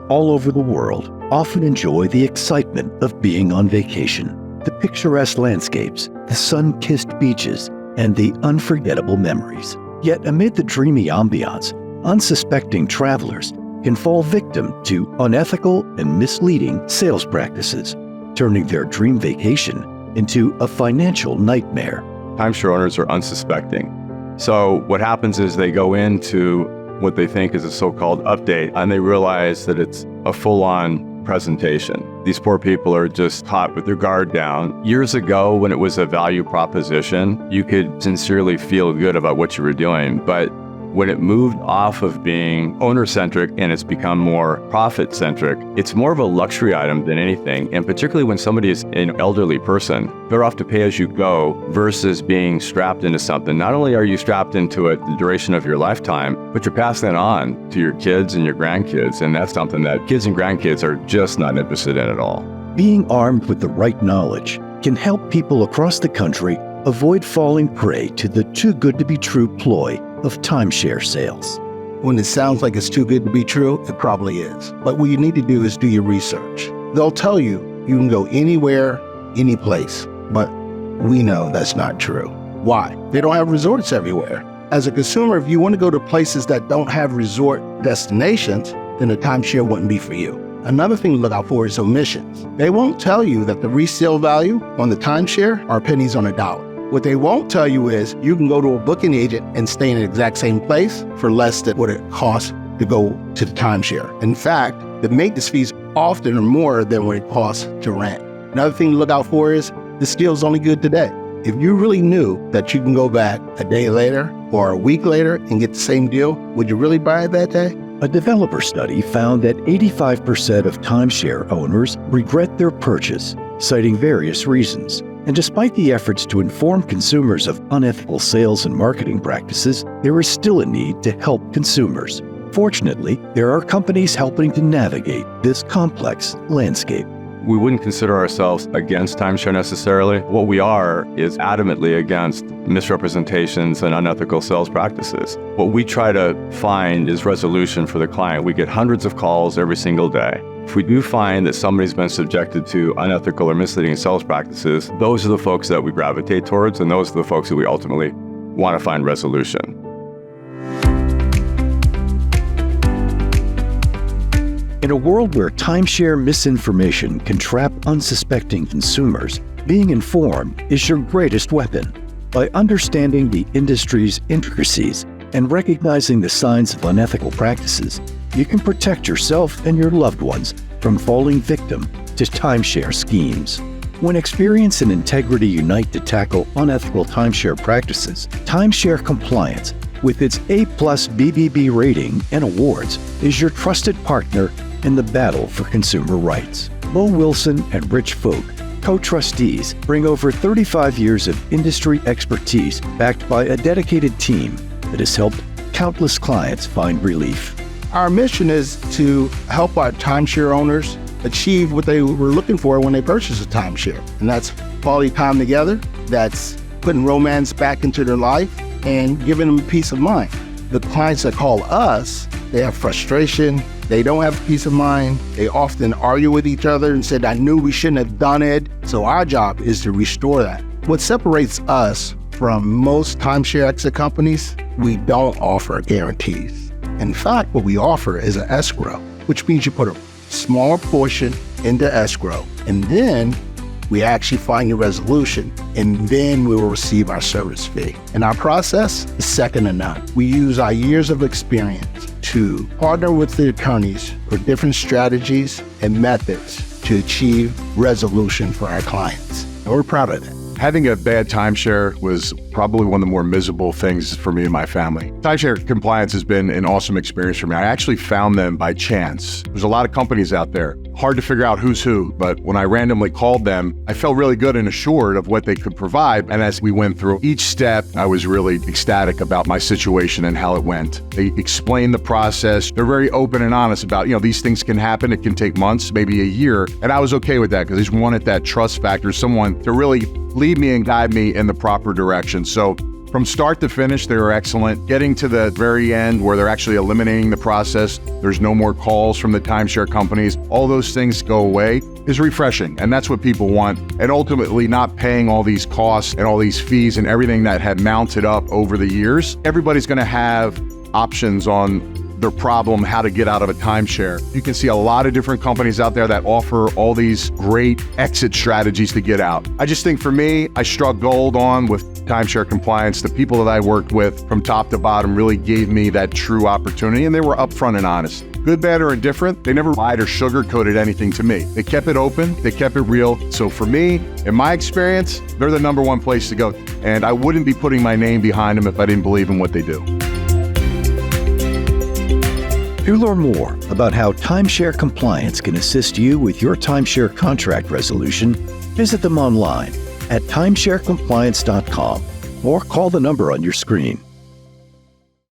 all over the world often enjoy the excitement of being on vacation, the picturesque landscapes, the sun-kissed beaches, and the unforgettable memories. Yet amid the dreamy ambiance, unsuspecting travelers can fall victim to unethical and misleading sales practices, turning their dream vacation into a financial nightmare. Timeshare owners are unsuspecting. So what happens is they go into what they think is a so-called update, and they realize that it's a full-on presentation. These poor people are just caught with their guard down. Years ago, when it was a value proposition, you could sincerely feel good about what you were doing. But when it moved off of being owner-centric and it's become more profit-centric, it's more of a luxury item than anything. And particularly when somebody is an elderly person, they're off to pay as you go versus being strapped into something. Not only are you strapped into it the duration of your lifetime, but you're passing it on to your kids and your grandkids. And that's something that kids and grandkids are just not interested in at all. Being armed with the right knowledge can help people across the country avoid falling prey to the too-good-to-be-true ploy of timeshare sales. When it sounds like it's too good to be true, it probably is. But what you need to do is do your research. They'll tell you you can go anywhere, any place, but we know that's not true. Why? They don't have resorts everywhere. As a consumer, if you want to go to places that don't have resort destinations, then a timeshare wouldn't be for you. Another thing to look out for is omissions. They won't tell you that the resale value on the timeshare are pennies on a dollar. What they won't tell you is you can go to a booking agent and stay in the exact same place for less than what it costs to go to the timeshare. In fact, the maintenance fees often are more than what it costs to rent. Another thing to look out for is this deal's only good today. If you really knew that you can go back a day later or a week later and get the same deal, would you really buy it that day? A developer study found that 85% of timeshare owners regret their purchase, citing various reasons. And despite the efforts to inform consumers of unethical sales and marketing practices, there is still a need to help consumers. Fortunately, there are companies helping to navigate this complex landscape. We wouldn't consider ourselves against timeshare necessarily. What we are is adamantly against misrepresentations and unethical sales practices. What we try to find is resolution for the client. We get hundreds of calls every single day. If we do find that somebody's been subjected to unethical or misleading sales practices, those are the folks that we gravitate towards, and those are the folks that we ultimately want to find resolution. In a world where timeshare misinformation can trap unsuspecting consumers, being informed is your greatest weapon. By understanding the industry's intricacies and recognizing the signs of unethical practices, you can protect yourself and your loved ones from falling victim to timeshare schemes. When experience and integrity unite to tackle unethical timeshare practices, Timeshare Compliance, with its A+ BBB rating and awards, is your trusted partner in the battle for consumer rights. Mo Wilson and Rich Folk, co-trustees, bring over 35 years of industry expertise backed by a dedicated team that has helped countless clients find relief. Our mission is to help our timeshare owners achieve what they were looking for when they purchased a timeshare. And that's quality time together, that's putting romance back into their life, and giving them peace of mind. The clients that call us, they have frustration, they don't have peace of mind, they often argue with each other and said, I knew we shouldn't have done it. So our job is to restore that. What separates us from most timeshare exit companies, we don't offer guarantees. In fact, what we offer is an escrow, which means you put a small portion into escrow, and then we actually find a resolution, and then we will receive our service fee. And our process is second to none. We use our years of experience to partner with the attorneys for different strategies and methods to achieve resolution for our clients. And we're proud of that. Having a bad timeshare was probably one of the more miserable things for me and my family. Timeshare Compliance has been an awesome experience for me. I actually found them by chance. There's a lot of companies out there. Hard to figure out who's who, but when I randomly called them, I felt really good and assured of what they could provide. And as we went through each step, I was really ecstatic about my situation and how it went. They explained the process. They're very open and honest about, these things can happen. It can take months, maybe a year. And I was okay with that because I just wanted that trust factor, someone to really lead me and guide me in the proper direction. So From start to finish, they were excellent. Getting to the very end where they're actually eliminating the process, there's no more calls from the timeshare companies, all those things go away, is refreshing. And that's what people want. And ultimately not paying all these costs and all these fees and everything that had mounted up over the years. Everybody's going to have options on their problem, how to get out of a timeshare. You can see a lot of different companies out there that offer all these great exit strategies to get out. I just think for me, I struck gold on with Timeshare Compliance. The people that I worked with from top to bottom really gave me that true opportunity, and they were upfront and honest. Good, bad, or indifferent, they never lied or sugarcoated anything to me. They kept it open, they kept it real. So for me, in my experience, they're the number one place to go. And I wouldn't be putting my name behind them if I didn't believe in what they do. To learn more about how Timeshare Compliance can assist you with your timeshare contract resolution, visit them online at timesharecompliance.com or call the number on your screen.